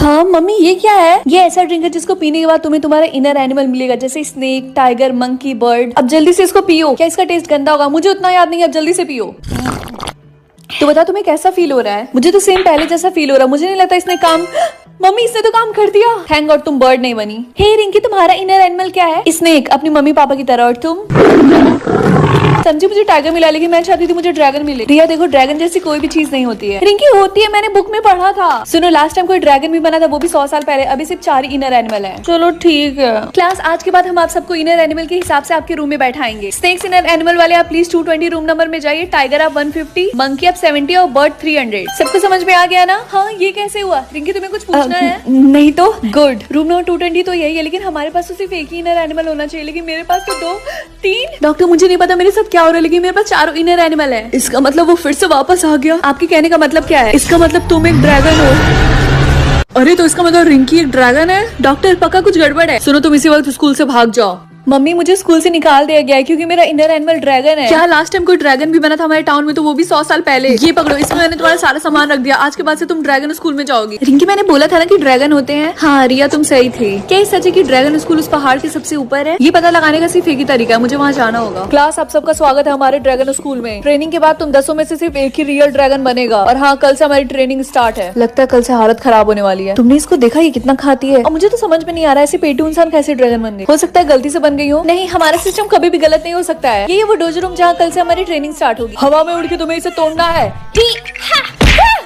हाँ मम्मी, ये क्या है? ये ऐसा ड्रिंक है जिसको पीने के बाद तुम्हें तुम्हारा इनर एनिमल मिलेगा, जैसे स्नेक, टाइगर, मंकी, बर्ड। अब जल्दी से इसको पियो। क्या इसका टेस्ट गंदा होगा? मुझे उतना याद नहीं है, अब जल्दी से पियो। तो बता तुम्हें कैसा फील हो रहा है? मुझे तो सेम पहले जैसा फील हो रहा है। मुझे नहीं लगता इसने काम मम्मी इसने तो काम कर दिया। थैंक गॉड तुम बर्ड नहीं बनी। हे रिंकी, तुम्हारा इनर एनिमल क्या है? स्नेक, अपनी मम्मी पापा की तरह। और तुम? समझी, मुझे टाइगर मिला, लेकिन मैं चाहती थी मुझे ड्रैगन मिले। रिया देखो, ड्रैगन जैसी कोई भी चीज नहीं होती है। रिंकी होती है, मैंने बुक में पढ़ा था। सुनो, लास्ट टाइम कोई ड्रैगन भी बना था, वो भी 100 साल पहले। अभी सिर्फ 4 ही इनर एनिमल है। चलो ठीक है क्लास, आज के बाद हम आप सबको इनर एनिमल के हिसाब से आपके रूम में बैठाएंगे। स्नेक्स इनर एनिमल वाले आप प्लीज 220 रूम नंबर में जाइए। टाइगर आप 150, मंकी आप 70 और बर्ड 300। सबको समझ में आ गया ना? हाँ, ये कैसे हुआ? रिंकी तुम्हें कुछ पूछना है? नहीं तो गुड। रूम नंबर 220 तो यही है, लेकिन हमारे पास तो सिर्फ एक ही इनर एनिमल होना चाहिए, लेकिन मेरे पास तो 2 3। डॉक्टर मुझे नहीं पता मेरे साथ क्या हो रहा है, लेकिन मेरे पास 4 इनर एनिमल है। इसका मतलब वो फिर से वापस आ गया। आपके कहने का मतलब क्या है? इसका मतलब तुम एक ड्रैगन हो। अरे तो इसका मतलब रिंकी एक ड्रैगन है? डॉक्टर पक्का कुछ गड़बड़ है। सुनो, तुम इसी वक्त स्कूल से भाग जाओ। मम्मी, मुझे स्कूल से निकाल दिया गया है क्योंकि मेरा इनर एनिमल ड्रैगन है। क्या लास्ट टाइम कोई ड्रैगन भी बना था हमारे टाउन में, तो वो भी 100 साल पहले। ये पकड़ो, इसमें मैंने तुम्हारा सारा सामान रख दिया। आज के बाद से तुम ड्रैगन स्कूल में जाओगी। रिंकी, मैंने बोला था ना कि ड्रैगन होते हैं। हाँ रिया, तुम सही थी। क्या ये सच है कि ड्रैगन स्कूल उस पहाड़ के सबसे ऊपर है? ये पता लगाने का सिर्फ एक ही तरीका है, मुझे वहाँ जाना होगा। क्लास, आप सबका स्वागत है हमारे ड्रैगन स्कूल में। ट्रेनिंग के बाद तुम 10 में से सिर्फ एक ही रियल ड्रैगन बनेगा। और हाँ, कल से हमारी ट्रेनिंग स्टार्ट है। लगता है कल से हालत खराब होने वाली है। तुमने इसको देखा, ये कितना खाती है? और मुझे तो समझ में नहीं आ रहा है, ऐसे पेटू इंसान कैसे ड्रैगन बन गई? हो सकता है गलती से बन गई हो। नहीं, हमारा सिस्टम कभी भी गलत नहीं हो सकता है। ये वो डोजो रूम जहाँ कल से हमारी ट्रेनिंग स्टार्ट होगी। हवा में उड़ के तुम्हें इसे तोड़ना है।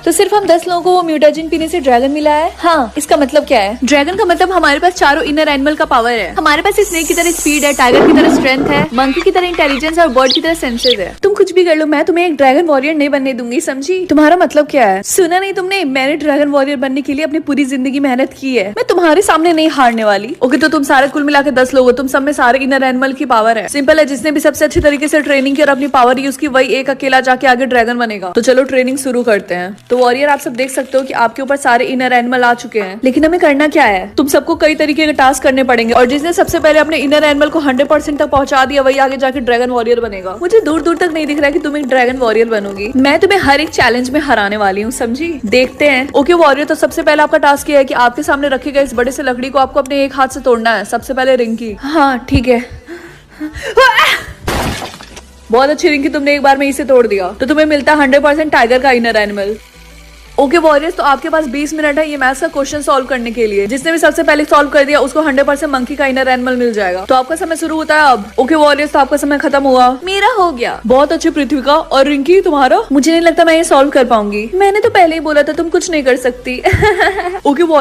तो सिर्फ हम 10 लोगों को वो म्यूटाजिन पीने से ड्रैगन मिला है। हाँ, इसका मतलब क्या है? ड्रैगन का मतलब हमारे पास 4 इनर एनिमल का पावर है। हमारे पास स्नेक की तरह स्पीड है, टाइगर की तरह स्ट्रेंथ है, मंकी की तरह इंटेलिजेंस और बर्ड की तरह सेंसेस है। तुम कुछ भी कर लो, मैं तुम्हें एक ड्रैगन वॉरियर नहीं बनने दूंगी, समझी? तुम्हारा मतलब क्या है? सुना नहीं तुमने? मैंने ड्रैगन वॉरियर बनने के लिए अपनी पूरी जिंदगी मेहनत की है। मैं तुम्हारे सामने नहीं हारने वाली। ओके, तो तुम सारे कुल मिला के 10 लोग हो। तुम सब में सारे इनर एनिमल की पावर है। सिंपल है, जिसने भी सबसे अच्छे तरीके से ट्रेनिंग की और अपनी पावर यूज की, वही एक अकेला जाके आगे ड्रैगन बनेगा। तो चलो ट्रेनिंग शुरू करते हैं। तो वॉरियर, आप सब देख सकते हो कि आपके ऊपर सारे इनर एनिमल आ चुके हैं, लेकिन हमें करना क्या है? तुम सबको कई तरीके के टास्क करने पड़ेंगे, और जिसने सबसे पहले अपने इनर एनिमल को 100% तक पहुंचा दिया, वही आगे जाके ड्रैगन वॉरियर बनेगा। मुझे दूर दूर तक नहीं दिख रहा है कि तुम एक ड्रैगन वॉरियर बनोगी। मैं तुम्हें हर एक चैलेंज में हराने वाली हूँ, समझी? देखते हैं। ओके वॉरियर, तो सबसे पहले आपका टास्क ये है कि आपके सामने रखे गए इस बड़े से लकड़ी को आपको अपने एक हाथ से तोड़ना है। सबसे पहले रिंकी। हाँ ठीक है। बहुत अच्छी रिंकी, तुमने एक बार में इसे तोड़ दिया, तो तुम्हें मिलता है 100% टाइगर का इनर एनिमल। ओके वॉरियर्स, तो आपके पास 20 मिनट है ये मैथ्स का क्वेश्चन सॉल्व करने के लिए। जिसने भी सबसे पहले सॉल्व कर दिया उसको 100% मंकी का इनर एनिमल मिल जाएगा। तो आपका समय शुरू होता है अब। ओके वॉरियर्स, तो आपका समय खत्म हुआ। मेरा हो गया। बहुत अच्छी पृथ्वी का। और रिंकी, तुम्हारा? मुझे नहीं लगता मैं ये सॉल्व कर पाऊंगी। मैंने तो पहले ही बोला था तुम कुछ नहीं कर सकती। ओके